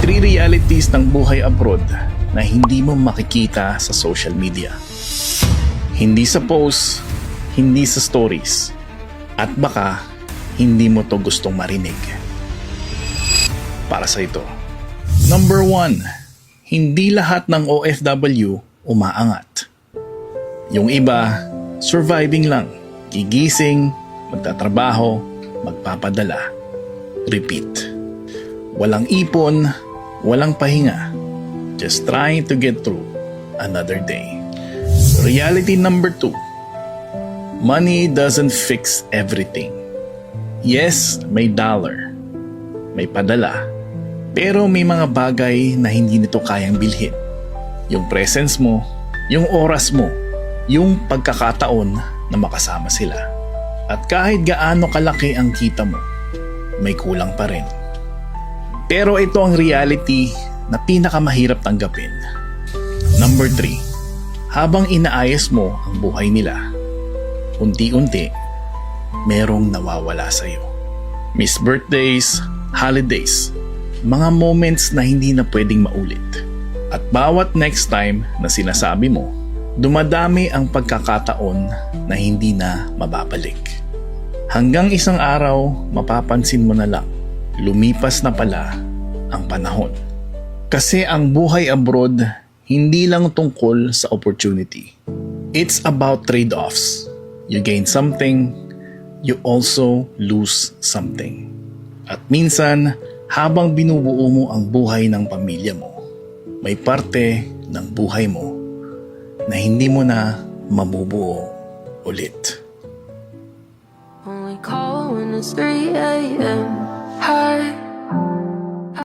3 realities ng buhay abroad na hindi mo makikita sa social media. Hindi sa posts, hindi sa stories, at baka hindi mo to gustong marinig. Para sa ito. Number 1, hindi lahat ng OFW umaangat. Yung iba, surviving lang, gigising, magtatrabaho, magpapadala. Repeat. Walang ipon, walang pahinga. Just trying to get through another day. Reality number 2. Money doesn't fix everything. Yes, may dollar. May padala. Pero may mga bagay na hindi nito kayang bilhin. Yung presence mo, yung oras mo, yung pagkakataon na makasama sila. At kahit gaano kalaki ang kita mo, may kulang pa rin. Pero ito ang reality na pinakamahirap tanggapin. Number 3. Habang inaayos mo ang buhay nila, unti-unti, merong nawawala sa'yo. Miss birthdays, holidays, mga moments na hindi na pwedeng maulit. At bawat next time na sinasabi mo, dumadami ang pagkakataon na hindi na mababalik. Hanggang isang araw, mapapansin mo na lang, lumipas na pala ang panahon. Kasi ang buhay abroad, hindi lang tungkol sa opportunity. It's about trade-offs. You gain something, you also lose something. At minsan, habang binubuo mo ang buhay ng pamilya mo, may parte ng buhay mo na hindi mo na mabubuo ulit. Only call when it's 3 a.m. High